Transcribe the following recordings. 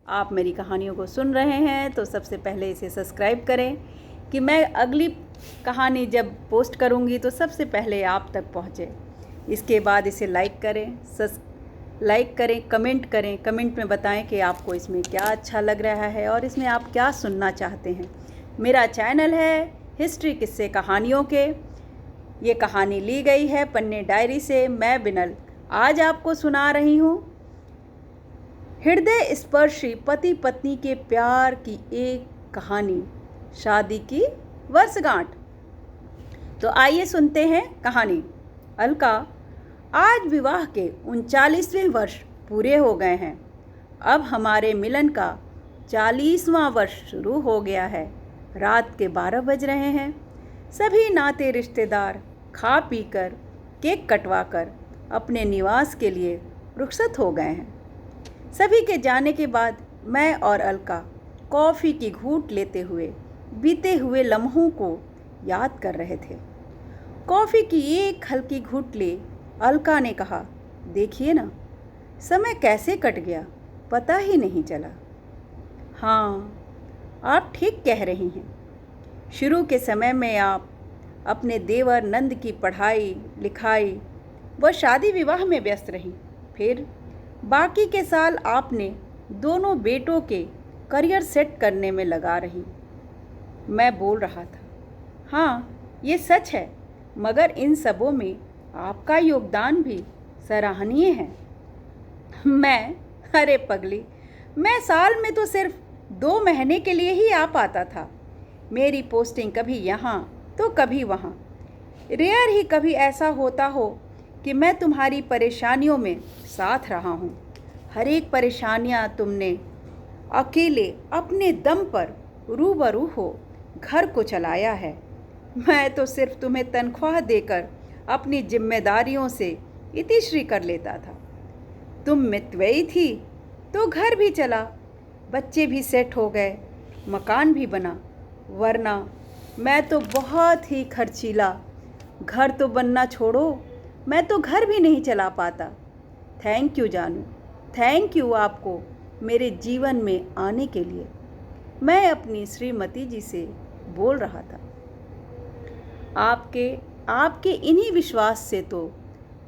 आप मेरी कहानियों को सुन रहे हैं तो सबसे पहले इसे सब्सक्राइब करें कि मैं अगली कहानी जब पोस्ट करूंगी तो सबसे पहले आप तक पहुंचे। इसके बाद इसे लाइक करें, कमेंट में बताएं कि आपको इसमें क्या अच्छा लग रहा है और इसमें आप क्या सुनना चाहते हैं। मेरा चैनल है हिस्ट्री किस्से कहानियों के। ये कहानी ली गई है पन्ने डायरी से। मैं बिनल आज आपको सुना रही हूँ हृदय स्पर्शी पति पत्नी के प्यार की एक कहानी, शादी की वर्षगांठ। तो आइए सुनते हैं कहानी। अलका, आज विवाह के 39वें वर्ष पूरे हो गए हैं। अब हमारे मिलन का 40वां वर्ष शुरू हो गया है। रात के 12 बज रहे हैं। सभी नाते रिश्तेदार खा पी कर केक कटवा कर अपने निवास के लिए रुखसत हो गए हैं। सभी के जाने के बाद मैं और अलका कॉफ़ी की घूंट लेते हुए बीते हुए लम्हों को याद कर रहे थे। कॉफ़ी की एक हल्की घूंट ले अलका ने कहा, देखिए ना, समय कैसे कट गया, पता ही नहीं चला। हाँ, आप ठीक कह रही हैं। शुरू के समय में आप अपने देवर नंद की पढ़ाई लिखाई व शादी विवाह में व्यस्त रहीं। फिर बाकी के साल आपने दोनों बेटों के करियर सेट करने में लगा रही। मैं बोल रहा था, हाँ ये सच है, मगर इन सबों में आपका योगदान भी सराहनीय है। अरे पगली, मैं साल में तो सिर्फ 2 महीने के लिए ही आ पाता था। मेरी पोस्टिंग कभी यहाँ तो कभी वहाँ। रेयर ही कभी ऐसा होता हो कि मैं तुम्हारी परेशानियों में साथ रहा हूँ। हर एक परेशानियाँ तुमने अकेले अपने दम पर रूबरू हो घर को चलाया है। मैं तो सिर्फ तुम्हें तनख्वाह देकर अपनी जिम्मेदारियों से इतिश्री कर लेता था। तुम मितव्ययी थी तो घर भी चला, बच्चे भी सेट हो गए, मकान भी बना। वरना मैं तो बहुत ही खर्चीला। घर तो बनना छोड़ो, मैं तो घर भी नहीं चला पाता। थैंक यू जानू, थैंक यू आपको मेरे जीवन में आने के लिए। मैं अपनी श्रीमती जी से बोल रहा था। आपके इन्हीं विश्वास से तो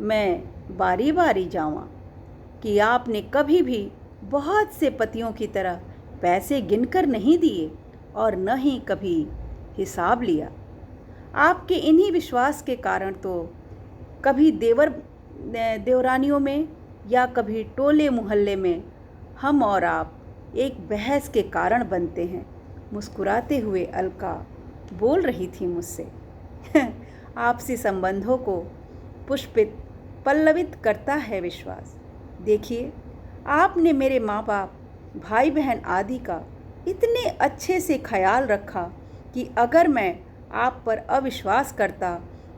मैं बारी बारी जाऊँ कि आपने कभी भी बहुत से पतियों की तरह पैसे गिनकर नहीं दिए और न ही कभी हिसाब लिया। आपके इन्हीं विश्वास के कारण तो कभी देवरानियों में या कभी टोले मोहल्ले में हम और आप एक बहस के कारण बनते हैं। मुस्कुराते हुए अलका बोल रही थी मुझसे। आपसी संबंधों को पल्लवित करता है विश्वास। देखिए, आपने मेरे माँ बाप, भाई बहन आदि का इतने अच्छे से ख्याल रखा कि अगर मैं आप पर अविश्वास करता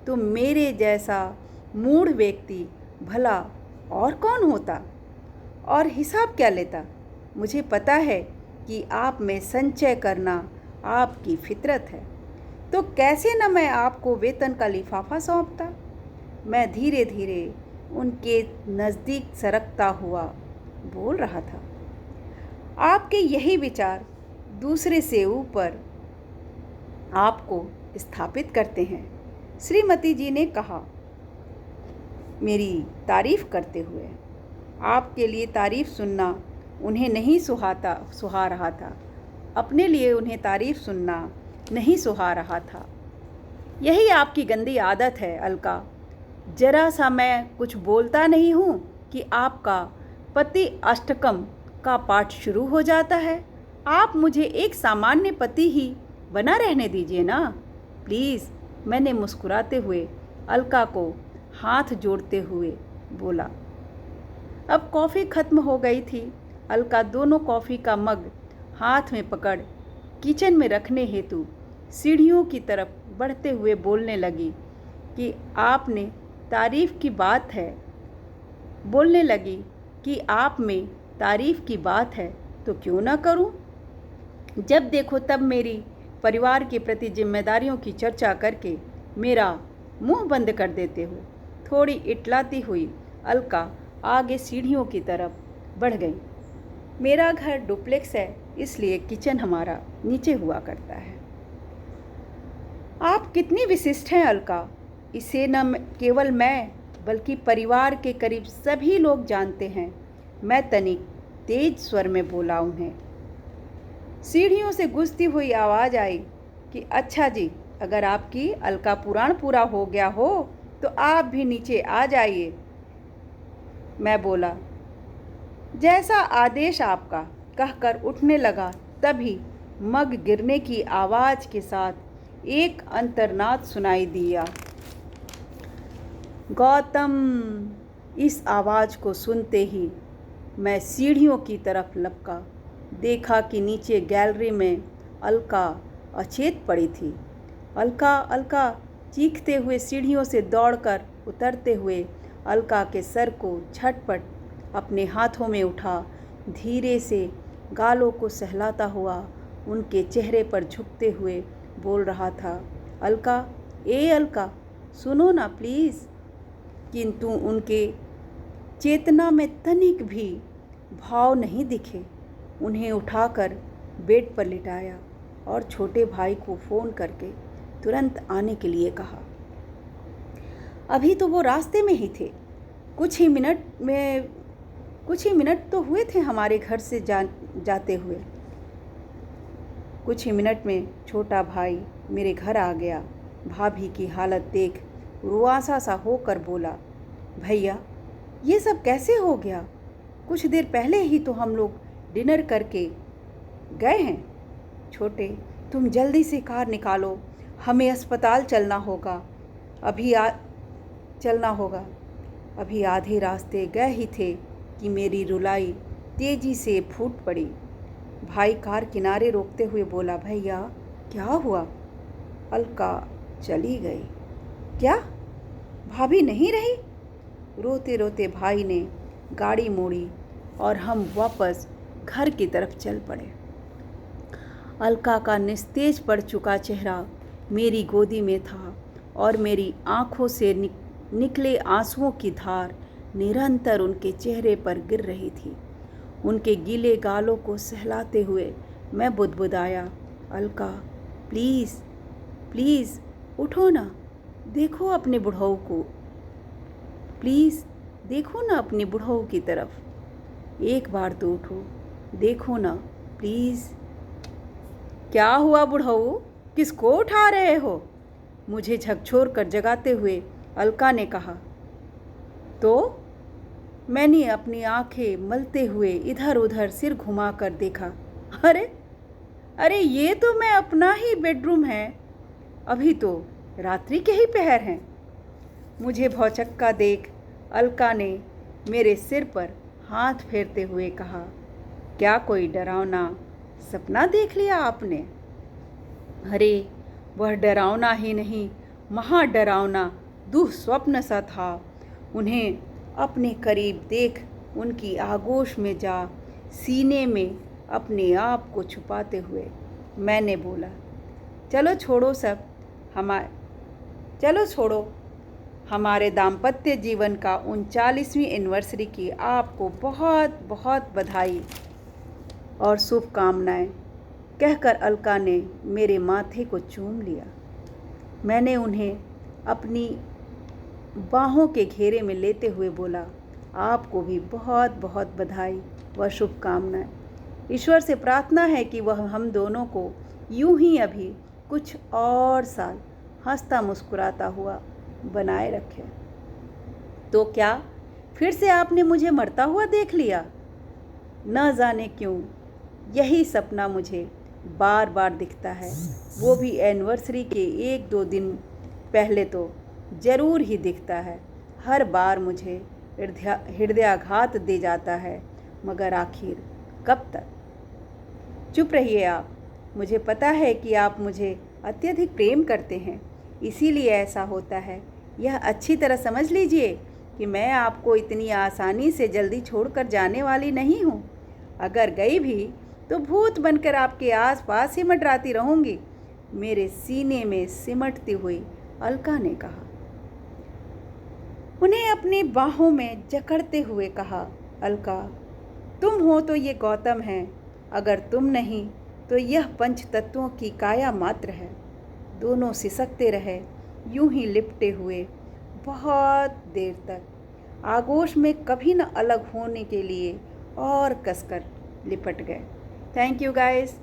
तो मेरे जैसा मूढ़ व्यक्ति भला और कौन होता और हिसाब क्या लेता। मुझे पता है कि आप में संचय करना आपकी फितरत है, तो कैसे न मैं आपको वेतन का लिफाफा सौंपता। मैं धीरे धीरे उनके नज़दीक सरकता हुआ बोल रहा था। आपके यही विचार दूसरे से ऊपर आपको स्थापित करते हैं, श्रीमती जी ने कहा मेरी तारीफ करते हुए। आपके लिए तारीफ सुनना उन्हें नहीं सुहा रहा था। अपने लिए उन्हें तारीफ सुनना नहीं सुहा रहा था। यही आपकी गंदी आदत है अलका। जरा सा मैं कुछ बोलता नहीं हूँ कि आपका पति अष्टकम का पाठ शुरू हो जाता है। आप मुझे एक सामान्य पति ही बना रहने दीजिए ना, प्लीज़। मैंने मुस्कुराते हुए अलका को हाथ जोड़ते हुए बोला। अब कॉफ़ी ख़त्म हो गई थी। अलका दोनों कॉफ़ी का मग हाथ में पकड़ किचन में रखने हेतु सीढ़ियों की तरफ बढ़ते हुए बोलने लगी कि आपने तारीफ़ की बात है। बोलने लगी कि आप में तारीफ़ की बात है तो क्यों ना करूं। जब देखो तब मेरी परिवार के प्रति जिम्मेदारियों की चर्चा करके मेरा मुंह बंद कर देते हो। थोड़ी इटलाती हुई अलका आगे सीढ़ियों की तरफ बढ़ गई। मेरा घर डुप्लेक्स है, इसलिए किचन हमारा नीचे हुआ करता है। आप कितनी विशिष्ट हैं अलका, इसे न केवल मैं बल्कि परिवार के करीब सभी लोग जानते हैं। मैं तनिक तेज स्वर में बोला उन्हें। सीढ़ियों से गूंजती हुई आवाज़ आई कि अच्छा जी, अगर आपकी अलका पुराण पूरा हो गया हो तो आप भी नीचे आ जाइए। मैं बोला, जैसा आदेश आपका, कहकर उठने लगा। तभी मग गिरने की आवाज़ के साथ एक अंतर्नाद सुनाई दिया। गौतम। इस आवाज़ को सुनते ही मैं सीढ़ियों की तरफ लपका। देखा कि नीचे गैलरी में अलका अचेत पड़ी थी। अलका अलका चीखते हुए सीढ़ियों से दौड़कर उतरते हुए अलका के सर को झटपट अपने हाथों में उठा, धीरे से गालों को सहलाता हुआ उनके चेहरे पर झुकते हुए बोल रहा था, अलका, अलका, सुनो ना प्लीज़। किंतु उनके चेतना में तनिक भी भाव नहीं दिखे। उन्हें उठाकर बेड पर लिटाया और छोटे भाई को फ़ोन करके तुरंत आने के लिए कहा। अभी तो वो रास्ते में ही थे। कुछ ही मिनट तो हुए थे हमारे घर से जाते हुए। कुछ ही मिनट में छोटा भाई मेरे घर आ गया। भाभी की हालत देख रुआसा सा होकर बोला, भैया ये सब कैसे हो गया? कुछ देर पहले ही तो हम लोग डिनर करके गए हैं। छोटे, तुम जल्दी से कार निकालो, हमें अस्पताल चलना होगा। अभी आधे रास्ते गए ही थे कि मेरी रुलाई तेजी से फूट पड़ी। भाई कार किनारे रोकते हुए बोला, भैया क्या हुआ? अलका चली गई। क्या? भाभी नहीं रही? रोते रोते भाई ने गाड़ी मोड़ी और हम वापस घर की तरफ चल पड़े। अलका का निस्तेज पड़ चुका चेहरा मेरी गोदी में था और मेरी आंखों से निकले आंसुओं की धार निरंतर उनके चेहरे पर गिर रही थी। उनके गीले गालों को सहलाते हुए मैं बुदबुदाया, अलका प्लीज़ प्लीज़ उठो ना, देखो अपने बुढ़ऊ को, प्लीज़ देखो ना अपनी बुढ़ऊ की तरफ। एक बार तो उठो, देखो ना प्लीज़। क्या हुआ बुढ़ऊ, किसको उठा रहे हो? मुझे झकझोर कर जगाते हुए अलका ने कहा। तो मैंने अपनी आंखें मलते हुए इधर उधर सिर घुमाकर देखा। अरे ये तो मैं अपना ही बेडरूम है। अभी तो रात्रि के ही पहर हैं। मुझे भौचक्का देख अलका ने मेरे सिर पर हाथ फेरते हुए कहा, क्या कोई डरावना सपना देख लिया आपने? अरे वह डरावना ही नहीं, महा डरावना दुःस्वप्न सा था। उन्हें अपने करीब देख उनकी आगोश में जा सीने में अपने आप को छुपाते हुए मैंने बोला, चलो छोड़ो हमारे दाम्पत्य जीवन का 39वीं एनिवर्सरी की आपको बहुत बहुत बधाई और शुभकामनाएं, कहकर अलका ने मेरे माथे को चूम लिया। मैंने उन्हें अपनी बाहों के घेरे में लेते हुए बोला, आपको भी बहुत बहुत बधाई व शुभकामनाएं। ईश्वर से प्रार्थना है कि वह हम दोनों को यूं ही अभी कुछ और साल हंसता मुस्कुराता हुआ बनाए रखे। तो क्या फिर से आपने मुझे मरता हुआ देख लिया? न जाने क्यों यही सपना मुझे बार बार दिखता है, वो भी एनिवर्सरी के 1-2 दिन पहले तो ज़रूर ही दिखता है। हर बार मुझे हृदयाघात दे जाता है, मगर आखिर कब तक? चुप रहिए आप। मुझे पता है कि आप मुझे अत्यधिक प्रेम करते हैं, इसीलिए ऐसा होता है। यह अच्छी तरह समझ लीजिए कि मैं आपको इतनी आसानी से जल्दी छोड़कर जाने वाली नहीं हूँ। अगर गई भी तो भूत बनकर आपके आसपास ही मंडराती रहूँगी, मेरे सीने में सिमटती हुई अलका ने कहा। उन्हें अपनी बाहों में जकड़ते हुए कहा, अलका तुम हो तो ये गौतम है, अगर तुम नहीं तो यह पंच तत्वों की काया मात्र है। दोनों सिसकते रहे, यूं ही लिपटे हुए बहुत देर तक, आगोश में कभी न अलग होने के लिए और कसकर लिपट गए। Thank you guys.